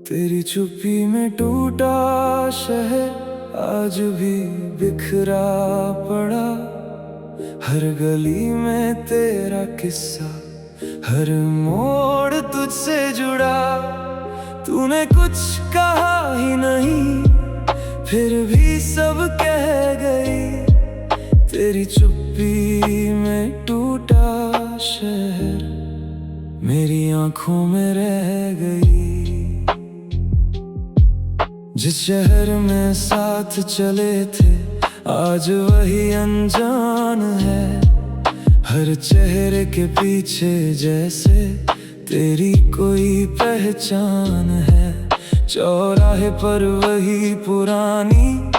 तेरी चुप्पी में टूटा शहर आज भी बिखरा पड़ा। हर गली में तेरा किस्सा, हर मोड़ तुझसे जुड़ा। तूने कुछ कहा ही नहीं, फिर भी सब कह गई। तेरी चुप्पी में टूटा शहर मेरी आंखों में रह गई। जिस शहर में साथ चले थे आज वही अनजान है। हर चेहरे के पीछे जैसे तेरी कोई पहचान है। चौराहे पर वही पुरानी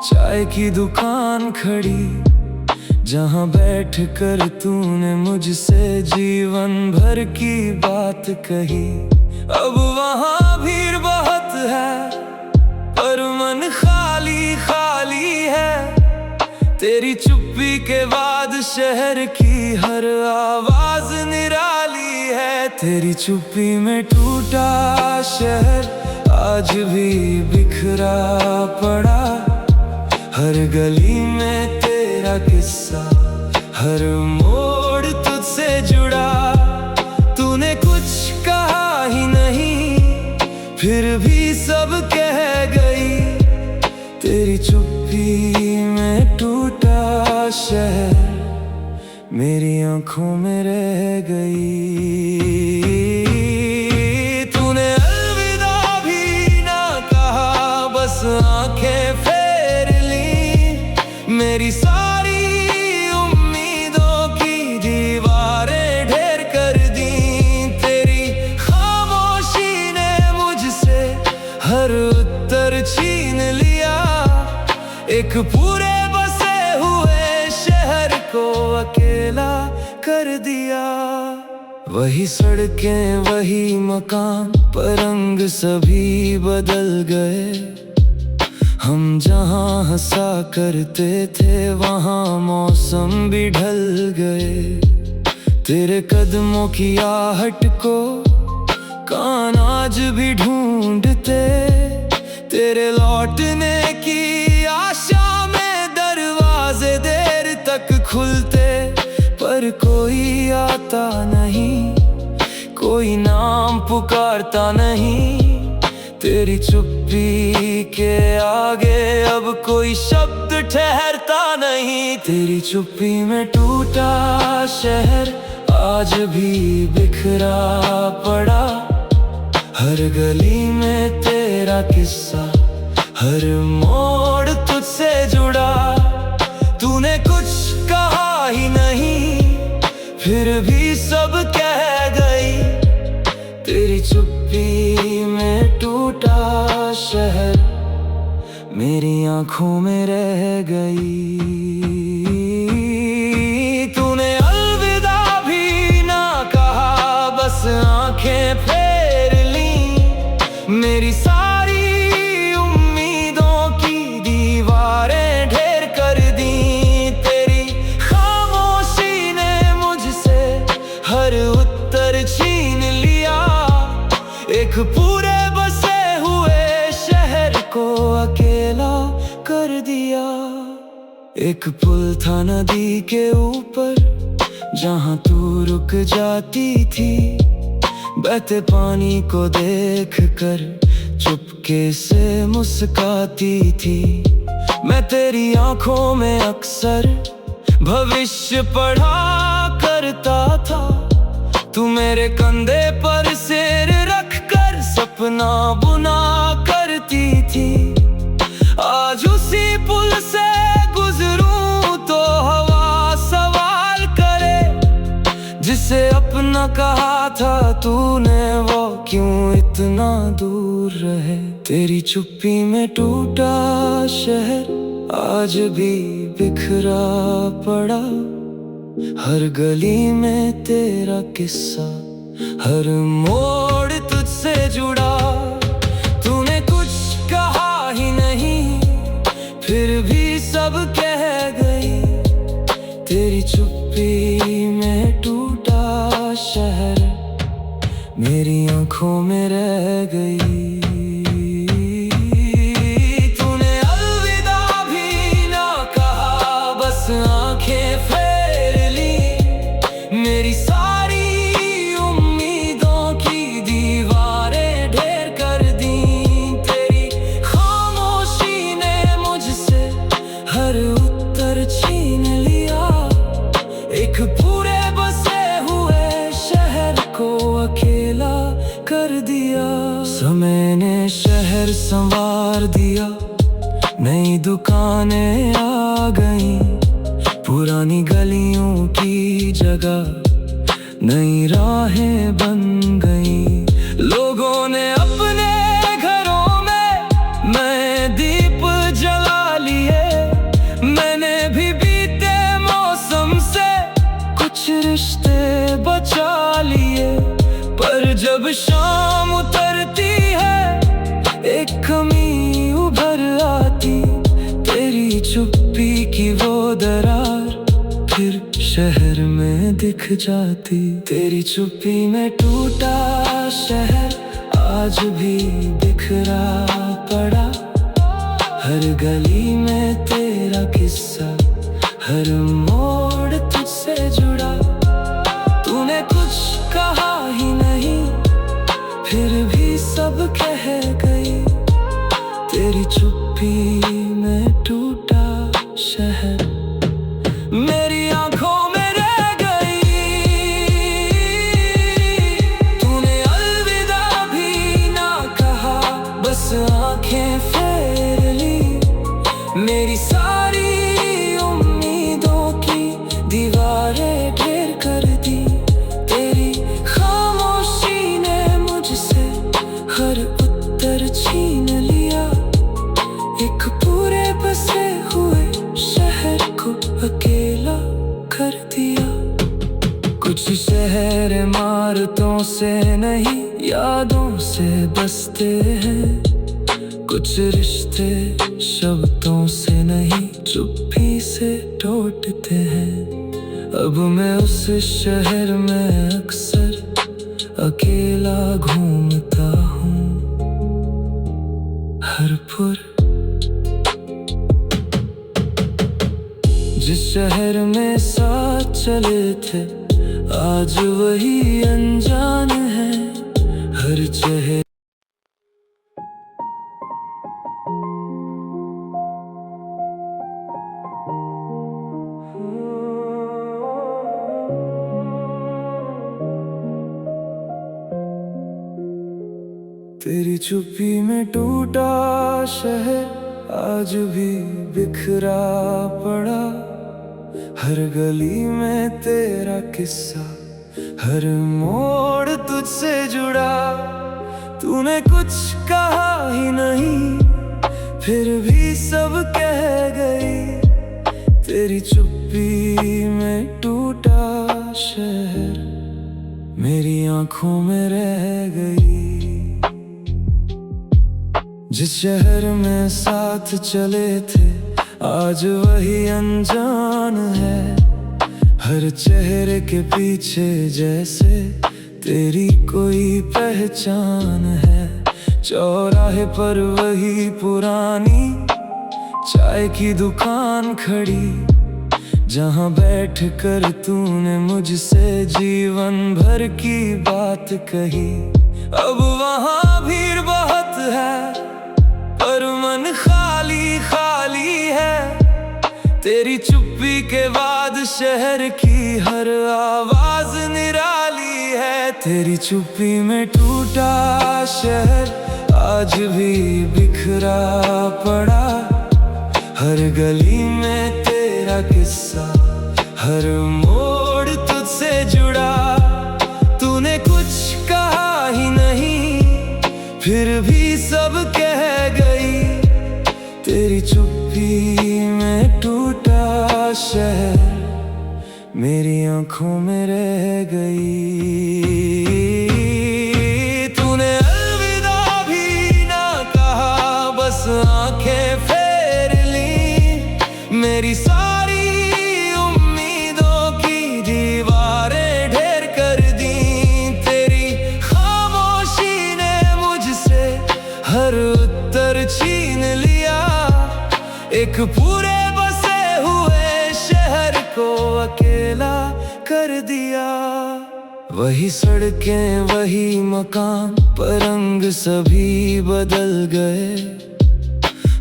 चाय की दुकान खड़ी, जहाँ बैठ कर तूने मुझसे जीवन भर की बात कही। अब वहाँ भीड़ बहुत है पर मन खाली खाली है। तेरी चुप्पी के बाद शहर की हर आवाज निराली है। तेरी चुप्पी में टूटा शहर आज भी बिखरा पड़ा। हर गली में तेरा किस्सा, हर मोड़ तुझसे जुड़ा। तूने कुछ कहा ही नहीं, फिर भी सब कह गई। तेरी चुप्पी में टूटा शहर मेरी आंखों में रह गई। तूने अलविदा भी ना कहा, बस आंखें फेर ली। मेरी सारी उम्मीदों की दीवारें ढेर कर दी। तेरी खामोशी ने मुझसे हर उत्तर छीन लिया। एक पूरे बसे हुए शहर को अकेला कर दिया। वही सड़कें वही मकान पर रंग सभी बदल गए। हम जहाँ हंसा करते थे वहाँ मौसम भी ढल गए। तेरे कदमों की आहट को कान आज भी ढूंढते। तेरे लौटने की आशा में दरवाजे देर तक खुलते, पर कोई आता नहीं, कोई नाम पुकारता नहीं। तेरी चुप्पी के आगे अब कोई शब्द ठहरता नहीं। तेरी चुप्पी में टूटा शहर आज भी बिखरा पड़ा। हर गली में तेरा किस्सा, हर मोड़ तुझसे जुड़ा। तूने कुछ कहा ही नहीं, फिर भी सब कह गई। तेरी चुप्पी में टूटा शहर मेरी आंखों में रह गई। तूने अलविदा भी ना कहा, बस आंखें फेर ली। मेरी सारी उम्मीदों की दीवारें ढेर कर दी। तेरी खामोशी ने मुझसे हर उत्तर छीन लिया। एक पूरे बसे हुए शहर को अकेला कर दिया। एक पुल था नदी के ऊपर जहाँ तू रुक जाती थी। बहते पानी को देख कर चुपके से मुस्काती थी। मैं तेरी आंखों में अक्सर भविष्य पढ़ा करता था। तू मेरे कंधे पर सिर रख कर सपना बुना करती थी। आज उसी पुल से गुजरूं तो हवा सवाल करे। जिसे अपना कहा था तूने वो क्यों इतना दूर रहे। तेरी चुप्पी में टूटा शहर आज भी बिखरा पड़ा। हर गली में तेरा किस्सा, हर मोड़ तुझसे जुड़ा। तूने कुछ कहा ही नहीं, फिर भी सब कह गई। तेरी चुप्पी में टूटा शहर मेरी आंखों में रह गई। समय ने शहर संवार दिया, नई दुकानें आ गईं, पुरानी गलियों की जगह नई राहें बन गईं। लोगों ने अपने घरों में नए दीप जला लिए, मैंने भी बीते मौसम से कुछ रिश्ते बचा लिए। पर जब शाम उतरती है, एक कमी उभर आती, तेरी चुप्पी की वो दरार फिर शहर में दिख जाती। तेरी चुप्पी में टूटा शहर आज भी बिखरा पड़ा, हर गली में तेरा किस्सा, हर मोड़ तुझसे जुड़ा। तूने कुछ कहा ही नहीं, फिर भी सब कह गई, तेरी चुप्पी में टूटा शहर मेरी आंखों में रह गई। तूने अलविदा भी ना कहा, बस आंखें फेर ली, मेरी सारी उम्मीदों की दीवारें ढेर कर दी। तेरी खामोशी ने मुझसे हर उत्तर छीन लिया, एक पूरे बसे हुए शहर को अकेला कर दिया। कुछ शहर इमारतों से नहीं, यादों से बसते हैं, कुछ रिश्ते शब्दों से नहीं, चुप्पी से टूटते हैं। अब मैं उस शहर में अक्सर अकेला घूमता हूँ, हर पुर जिस शहर में साथ चले थे, आज वही अनजान है, हर चेहरे। तेरी चुप्पी में टूटा शहर आज भी बिखरा पड़ा, हर गली में तेरा किस्सा, हर मोड़ तुझसे जुड़ा। तूने कुछ कहा ही नहीं, फिर भी सब कह गई, तेरी चुप्पी में टूटा शहर मेरी आंखों में रह गई। जिस शहर में साथ चले थे, आज वही अनजान है, हर चेहरे के पीछे जैसे तेरी कोई पहचान है। चौराहे पर वही पुरानी चाय की दुकान खड़ी, जहाँ बैठ कर तूने मुझसे जीवन भर की बात कही। अब वहाँ भीड़ बहुत है, पर मन खाली खाली है, तेरी चुप्पी के बाद शहर की हर आवाज निराली है। तेरी चुप्पी में टूटा शहर आज भी बिखरा पड़ा, हर गली में तेरा किस्सा, हर मोड़ तुझसे जुड़ा। तूने कुछ कहा ही नहीं, फिर भी सब कह गई, तेरी चुप्पी में टूटा शहर मेरी आंखों में रह गई। तूने अलविदा भी ना कहा, बस आंखें फेर ली, मेरी सारी उम्मीदों की दीवारें ढेर कर दी। तेरी खामोशी ने मुझसे हर उत्तर छीन लिया, एक पूरे बसे हुए शहर को अकेला कर दिया। वही सड़कें वही मकान, पर रंग सभी बदल गए।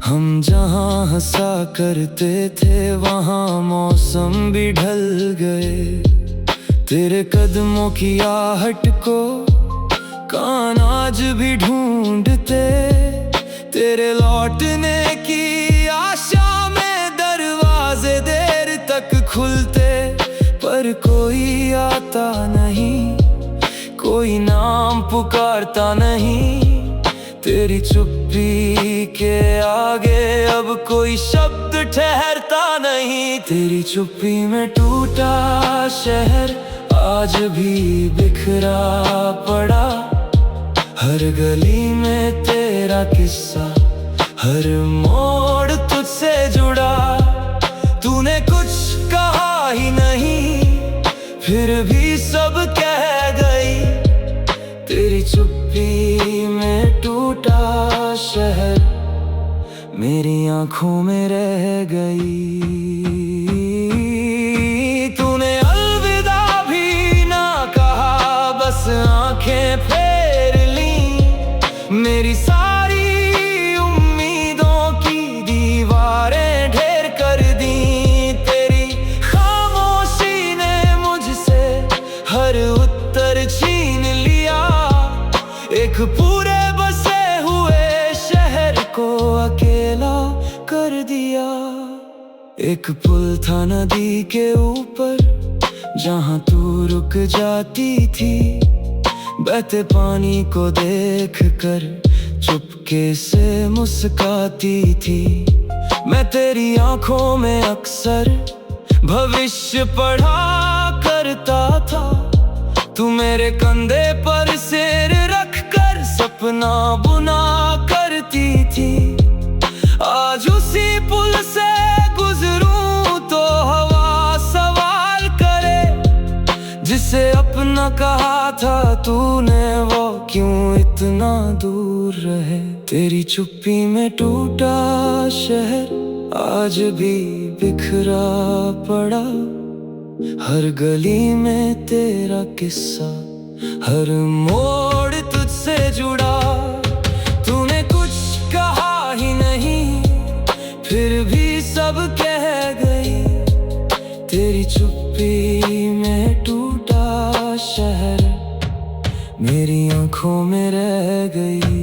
हम जहाँ हंसा करते थे, वहाँ मौसम भी ढल गए। तेरे कदमों की आहट को कान आज भी ढूंढ आता नहीं, कोई नाम पुकारता नहीं। तेरी चुप्पी के आगे अब कोई शब्द ठहरता नहीं। तेरी चुप्पी में टूटा शहर आज भी बिखरा पड़ा। हर गली में तेरा किस्सा, हर मोड़ तुझसे जुड़ा। तूने कुछ कहा ही नहीं, फिर भी सब कह गई। तेरी चुप्पी में टूटा शहर मेरी आंखों में रह गई। तूने अलविदा भी ना कहा, बस आंखें फेर ली। मेरी सारी उम्मीदों की दीवारें ढेर कर दी। तेरी खामोशी ने मुझसे हर उत्तर छीन लिया। एक पूरे बसे हुए शहर को अकेला कर दिया। एक पुल था नदी के ऊपर, जहां तू रुक जाती थी। बहते पानी को देख कर चुपके से मुस्काती थी। मैं तेरी आंखों में अक्सर भविष्य पढ़ा करता था। तू मेरे कंधे पर सिर रख कर सपना बुना करती थी। आज उसी पुल से गुजरूं तो हवा सवाल करे। जिसे अपना कहा था तूने, वो क्यों इतना दूर रहे। तेरी चुप्पी में टूटा शहर आज भी बिखरा पड़ा। हर गली में तेरा किस्सा, हर मोड़ तुझसे जुड़ा। तूने कुछ कहा ही नहीं, फिर भी सब कह गई। तेरी चुप्पी में टूटा शहर मेरी आंखों में रह गई।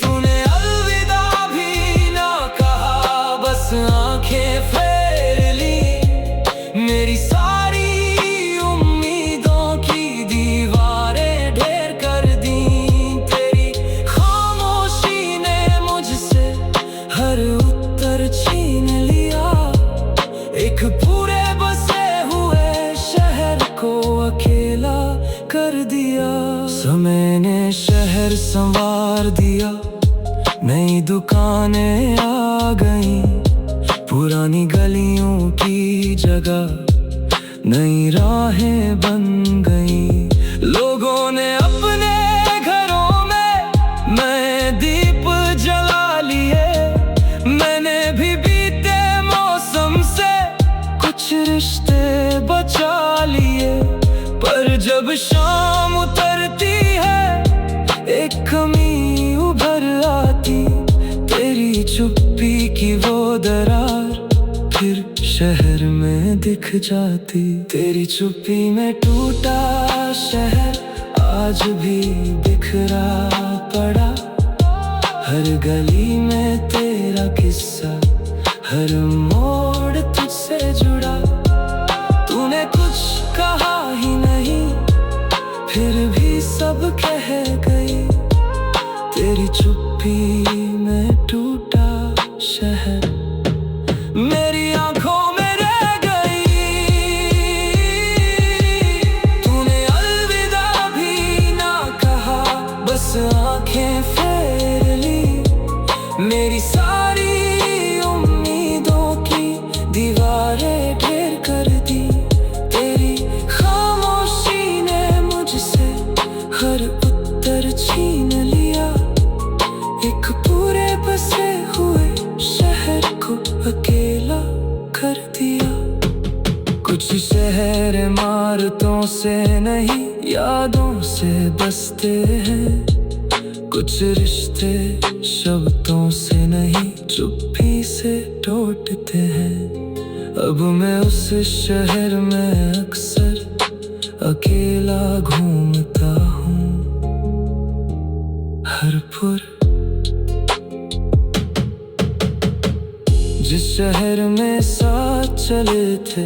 तूने अलविदा भी ना कहा, बस आंखें फेर ली। मेरी सारी उम्मीदों की दीवारें ढेर कर दी। तेरी खामोशी ने मुझसे हर उत्तर छीन लिया। एक पूरे बसे हुए शहर को अकेला कर दिया। समय ने शहर संवार दिया, नई दुकानें आ गईं। पुरानी गलियों की जगह नई राहें बन गईं। लोगों ने अपने घरों में नए दीप जला लिए। मैंने भी बीते मौसम से कुछ रिश्ते बचा लिए। पर जब शाम उतरती है, एक कमी उभर आती। तेरी चुप्पी की वो दरार फिर शहर में दिख जाती। तेरी चुप्पी में टूटा शहर आज भी बिखरा पड़ा। हर गली में तेरा किस्सा, हर मोड़ तुझसे जुड़ा। तूने कुछ कहा ही नहीं, फिर भी सब कह गई। तेरी चुप्पी में टूटा शहर मेरी आंखों में रह गई। तूने अलविदा भी ना कहा, बस आंखें फेर ली। मेरी सारी उम्मीदों की दीवारें ढेर कर दी। तेरी खामोशी ने मुझसे हर उत्तर छीन लिया। एक पूरे बसे हुए शहर को अकेला कर दिया। कुछ शहर इमारतों से नहीं, यादों से बसते हैं। कुछ रिश्ते शब्दों से नहीं, चुप्पी से टूटते हैं। अब मैं उस शहर में अक्सर अकेला घूमता हूँ। हर पुर जिस शहर में साथ चले थे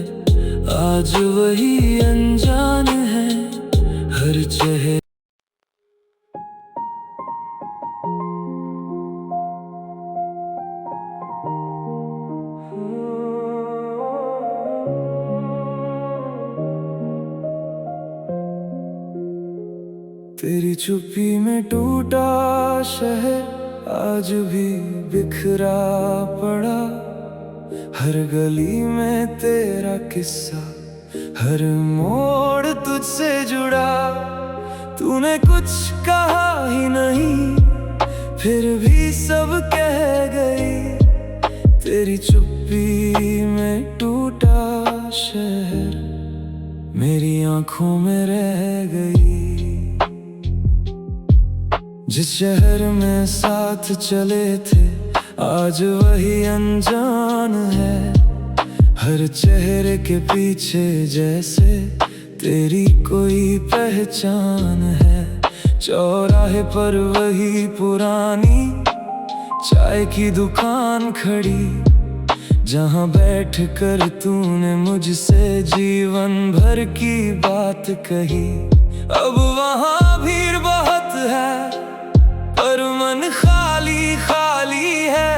आज वही अनजान है हर चेहरे। तेरी चुप्पी में टूटा शहर आज भी बिखरा पड़ा, हर गली में तेरा किस्सा, हर मोड़ तुझसे जुड़ा। तूने कुछ कहा ही नहीं फिर भी सब कह गई, तेरी चुप्पी में टूटा शहर मेरी आंखों में रह गई। जिस शहर में साथ चले थे आज वही अनजान है, हर चेहरे के पीछे जैसे तेरी कोई पहचान है। चौराहे पर वही पुरानी चाय की दुकान खड़ी, जहाँ बैठ कर तूने मुझसे जीवन भर की बात कही। अब वहाँ भीड़ बहुत है पर मन खाली खाली है,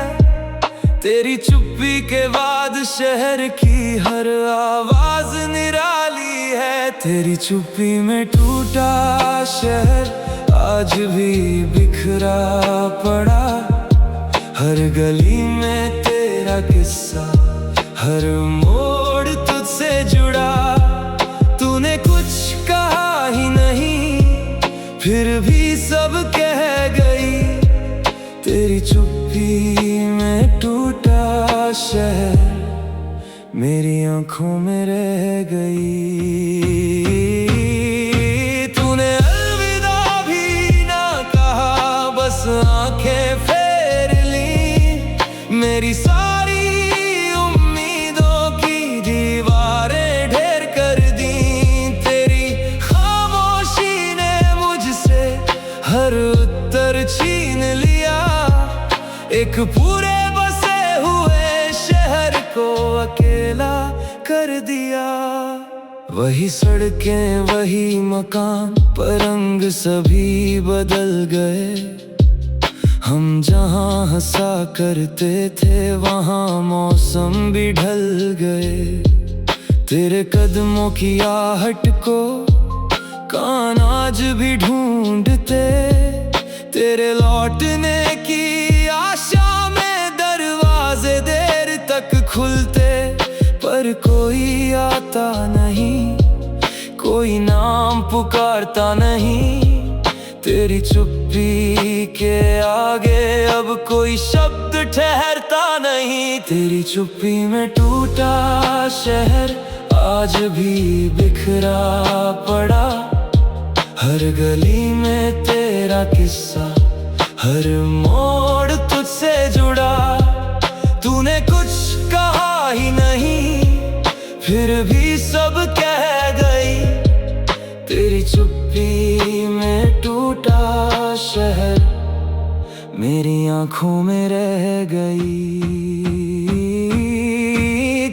तेरी चुप्पी के बाद शहर की हर आवाज निराली है। तेरी चुप्पी में टूटा शहर आज भी बिखरा पड़ा, हर गली में तेरा किस्सा, हर मोड़ तुझसे जुड़ा। तूने कुछ कहा ही नहीं फिर भी सब कह गई, तेरी चुप्पी में टूटा शहर मेरी आंखों में रह गई। तूने अलविदा भी ना कहा, बस आंखें फेर ली, मेरी सारी उम्मीदों की दीवारें ढेर कर दी। तेरी खामोशी ने मुझसे हर उत्तर छीन लिया, एक पूरे बसे हुए शहर को अकेला कर दिया। वही सड़कें वही मकान पर रंग सभी बदल गए, हम जहाँ हंसा करते थे वहाँ मौसम भी ढल गए। तेरे कदमों की आहट को कान आज भी ढूंढते, तेरे लौटने की आशा में दरवाजे देर तक खुलते, पर कोई आता नहीं, कोई नाम पुकारता नहीं। तेरी चुप्पी के आगे अब कोई शब्द ठहरता नहीं, तेरी चुप्पी में टूटा शहर आज भी बिखरा पड़ा, हर गली में तेरा किस्सा, हर मोड़ तुझसे जुड़ा। तूने कुछ कहा ही नहीं फिर भी सब कह गई, तेरी चुप्पी में टूटा शहर मेरी आंखों में रह गई।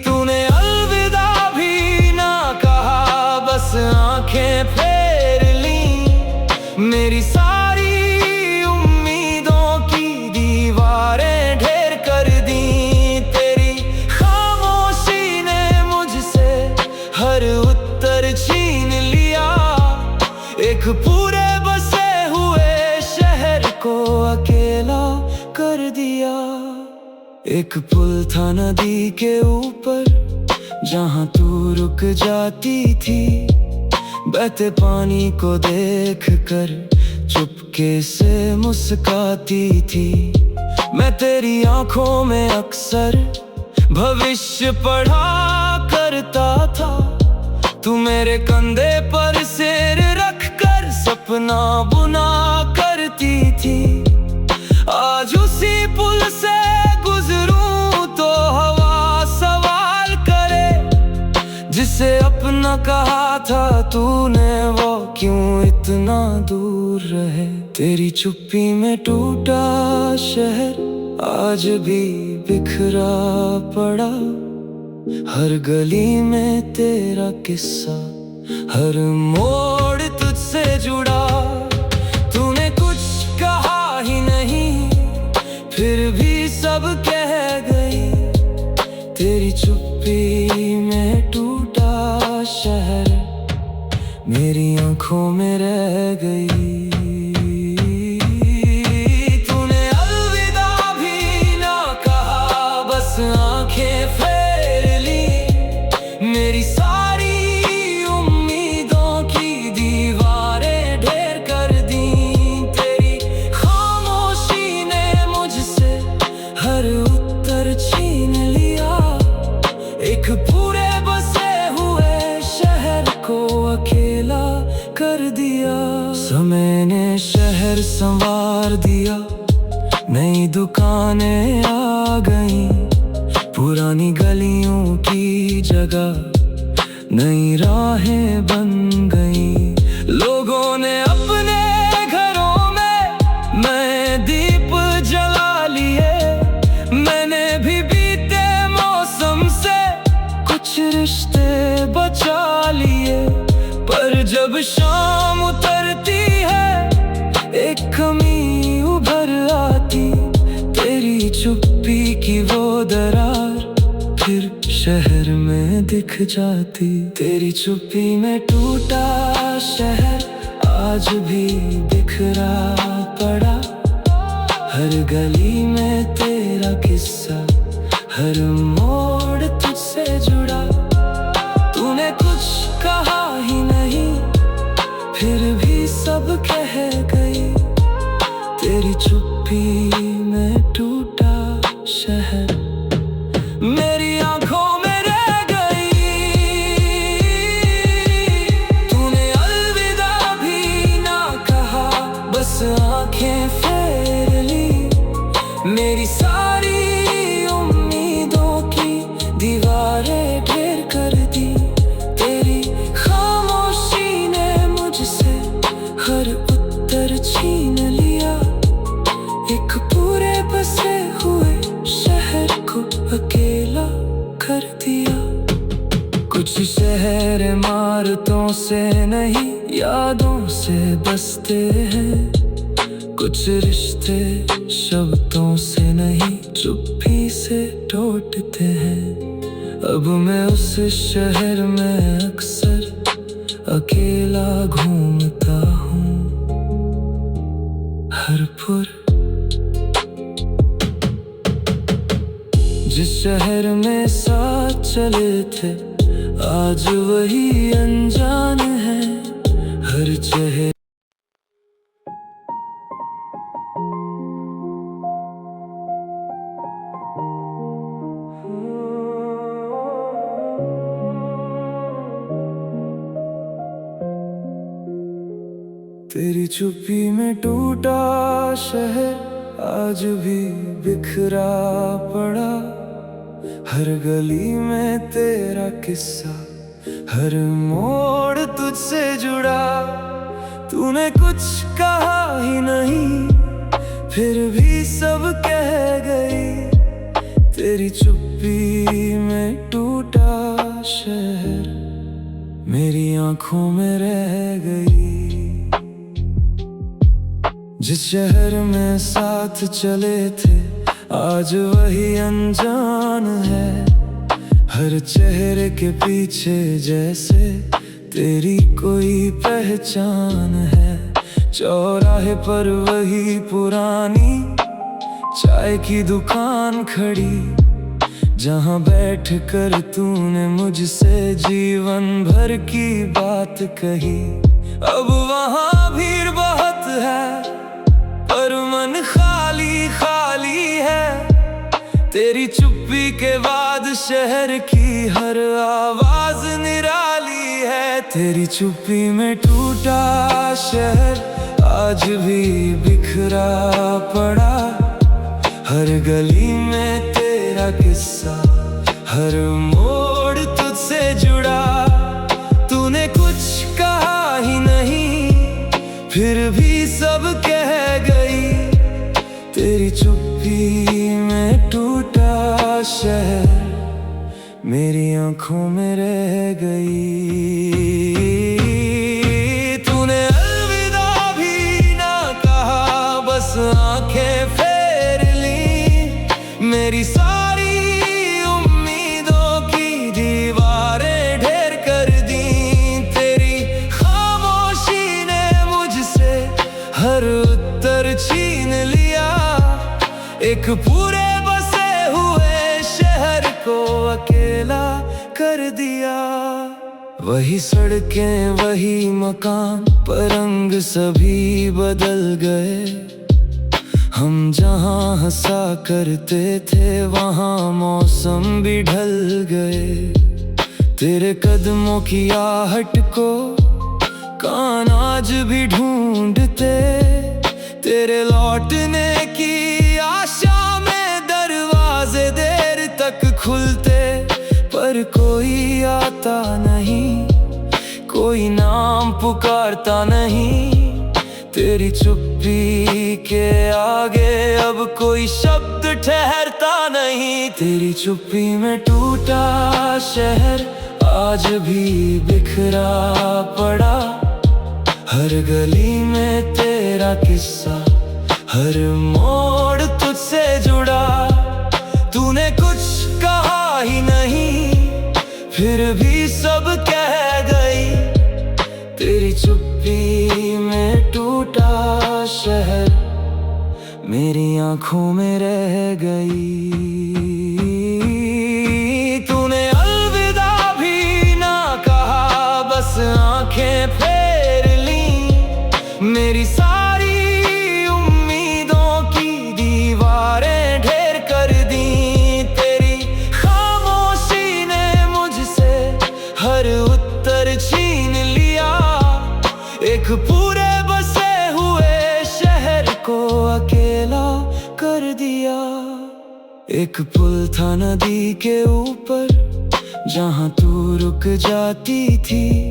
तूने अलविदा भी ना कहा, बस आंखें फेर ली, मेरी सारी उम्मीदों की दीवारें ढेर कर दी। तेरी खामोशी ने मुझसे हर उत्तर छीन लिया, एक पूरे बसे हुए शहर को अकेला कर दिया। एक पुल था नदी के ऊपर जहाँ तू रुक जाती थी, बहते पानी को देख कर चुपके से मुस्काती थी। मैं तेरी आंखों में अक्सर भविष्य पढ़ा करता था, तू मेरे कंधे पर सिर रख कर सपना बुना करती थी। आज उसी पुल से गुजरूं तो हवा सवाल करे, जिसे अपना कहा था तूने वो क्यों इतना दूर रहे। तेरी चुप्पी में टूटा शहर आज भी बिखरा पड़ा, हर गली में तेरा किस्सा, हर मोड़ तुझसे जुड़ा। तूने कुछ कहा ही नहीं, फिर भी सब कह गई। तेरी चुप्पी में टूटा शहर मेरी आंखों में रह गई। तूने अलविदा भी ना कहा, बस आंखें फेर ली। मेरी सारी उम्मीदों की दीवारें ढेर कर दी। तेरी खामोशी ने मुझसे हर उत्तर छीन लिया। एक पूरे बसे हुए शहर को अकेला कर दिया। समय ने शहर संवार दिया, नई दुकानें आ गईं। पुरानी गलियों की जगह नई राहें बन गईं। लोगों ने अपने घरों में नए दीप जला लिए। मैंने भी बीते मौसम से कुछ रिश्ते बचा लिए। पर जब शाम उतरती है, एक कमी उभर आती। तेरी चुप्पी की वो दरार फिर शहर में दिख जाती। तेरी चुप्पी में टूटा शहर आज भी बिखरा पड़ा। हर गली में तेरा किस्सा, हर मोड़ तुझसे जुड़ा। तूने कुछ कहा ही नहीं, फिर भी सब कह गई। तेरी चुप्पी में टूटा शहर मेरी आंखों में रह गई। तूने अलविदा भी ना कहा, बस आंखें फेर ली। मेरी सारी उम्मीदों की दीवारें ढेर कर दी। तेरी खामोशी ने मुझसे हर उत्तर छीन लिया। एक पूरे बसे हुए शहर को अकेला कर दिया। कुछ शहर इमारतों से नहीं, यादों से बसते हैं। कुछ रिश्ते शब्दों से नहीं, चुप्पी से टूटते हैं। अब मैं उस शहर में अक्सर अकेला घूमता हूँ। हर पुर जिस शहर में साथ चले थे, आज वही अनजान है। हर चेहरे तेरी चुप्पी में टूटा शहर आज भी बिखरा पड़ा। हर गली में तेरा किस्सा, हर मोड़ तुझसे जुड़ा। तूने कुछ कहा ही नहीं, फिर भी सब कह गई। तेरी चुप्पी में टूटा शहर मेरी आंखों में रह गई। जिस शहर में साथ चले थे, आज वही अनजान है। हर चेहरे के पीछे जैसे तेरी कोई पहचान है। चौराहे पर वही पुरानी चाय की दुकान खड़ी, जहाँ बैठ कर तूने मुझसे जीवन भर की बात कही। अब वहाँ भीड़ बहुत है, पर मन खाली खाली है। तेरी चुप्पी के बाद शहर की हर आवाज निराली है। तेरी चुप्पी में टूटा शहर आज भी बिखरा पड़ा। हर गली में तेरा किस्सा, हर मोड़ तुझसे जुड़ा। तूने कुछ कहा ही नहीं, फिर भी सब कह गई। तेरी चुप्पी में टूटा शहर मेरी आंखों में रह गई। तूने अलविदा भी ना कहा, बस आंखें फेर ली। मेरी सारी उम्मीदों की दीवारें ढेर कर दी। तेरी खामोशी ने मुझसे हर उत्तर छीन लिया। एक पूरे बसे हुए शहर को अकेला कर दिया। वही सड़कें वही मकान, पर रंग सभी बदल गए। हम जहाँ हंसा करते थे वहाँ मौसम भी ढल गए। तेरे कदमों की आहट को कान आज भी ढूंढते। तेरे लौटने की आशा में दरवाजे देर तक खुलते, पर कोई आता नहीं, कोई नाम पुकारता नहीं। तेरी चुप्पी के आगे अब कोई शब्द ठहरता नहीं। तेरी चुप्पी में टूटा शहर आज भी बिखरा पड़ा। हर गली में तेरा किस्सा, हर मोड़ तुझसे जुड़ा। तूने कुछ कहा ही नहीं, फिर भी सब कह गई। तेरी चुप्पी में टूटा शहर मेरी आंखों में रह गई। तूने अलविदा भी ना कहा, बस आंखें फेर ली। मेरी सारी उम्मीदों की दीवारें ढेर कर दी। तेरी खामोशी ने मुझसे हर उत्तर छीन लिया। एक पूरे बसे हुए शहर को अकेला कर दिया। एक पुल था नदी के ऊपर, जहाँ तू रुक जाती थी।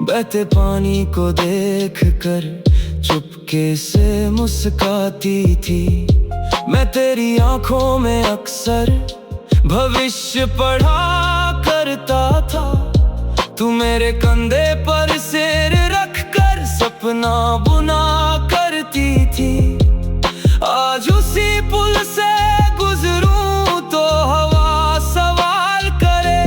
बहते पानी को देख कर चुपके से मुस्काती थी। मैं तेरी आंखों में अक्सर भविष्य पढ़ा करता था। तू मेरे कंधे पर सिर रख कर सपना बुना करती थी। आज उसी पुल से गुजरूं तो हवा सवाल करे।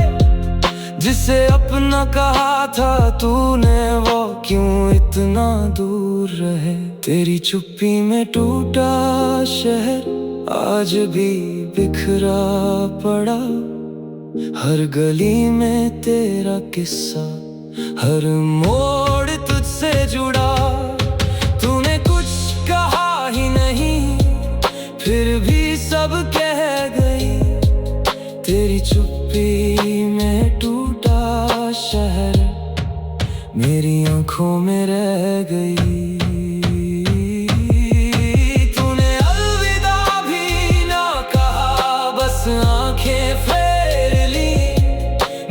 जिसे अपना कहा था तूने, वो क्यों इतना दूर रहे। तेरी चुप्पी में टूटा शहर आज भी बिखरा पड़ा। हर गली में तेरा किस्सा, हर मोड़ तुझसे जुड़ा। तूने कुछ कहा ही नहीं, फिर भी सब कह गई। तेरी चुप्पी में टूटा शहर मेरी आंखों में रह गई। तूने अलविदा भी ना कहा, बस आंखें फेर ली।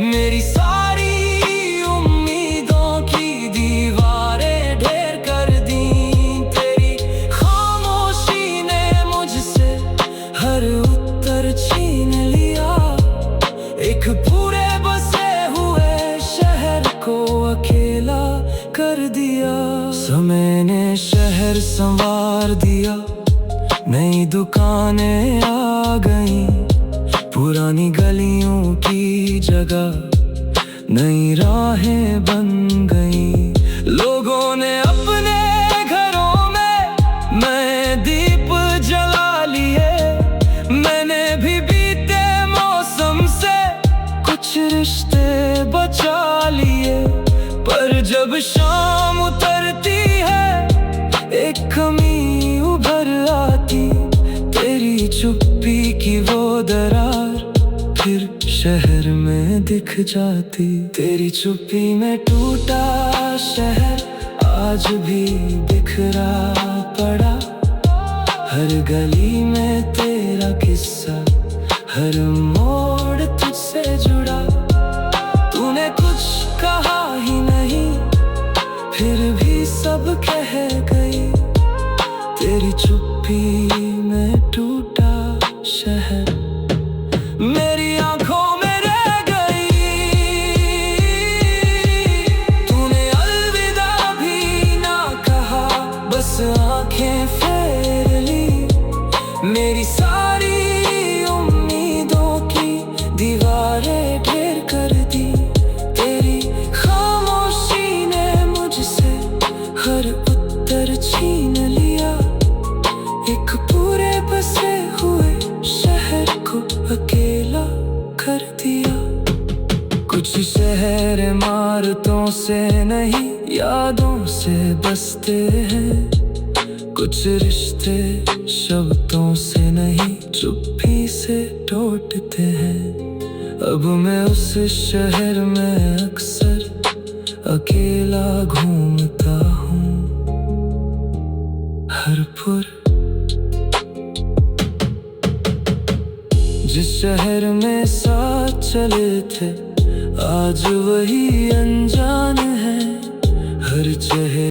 मेरी सारी उम्मीदों की दीवारें ढेर कर दी। तेरी खामोशी ने मुझसे हर उत्तर छीन लिया। एक पूरे बसे हुए शहर को अकेला कर दिया। समय ने शहर संवार दिया, नई दुकानें आ गईं। पुरानी गलियों की जगह नई राहें बन गईं। लोगों ने अपने घरों में नए दीप जला लिए। मैंने भी बीते मौसम से कुछ रिश्ते बचा लिए। पर जब शाम उतरती है, एक कमी उभर आती। तेरी चुप्पी की वो दरार फिर शहर में दिख जाती। तेरी चुप्पी में टूटा शहर आज भी बिखरा पड़ा। हर गली में तेरा किस्सा, हर मोड़ तुझसे जुड़ा। तूने कुछ कहा ही नहीं, फिर भी सब कह गई। तेरी चुप्पी में टूटा शहर मेरी आंखों में रह छीन लिया। एक पूरे बसे हुए शहर को अकेला कर दिया। कुछ शहर इमारतों से नहीं यादों से बसते हैं। कुछ रिश्ते शब्दों से नहीं चुप्पी से टूटते हैं। अब मैं उस शहर में अक्सर अकेला घूमता हूँ। हरपुर जिस शहर में साथ चले थे आज वही अनजान है। हर चेहरे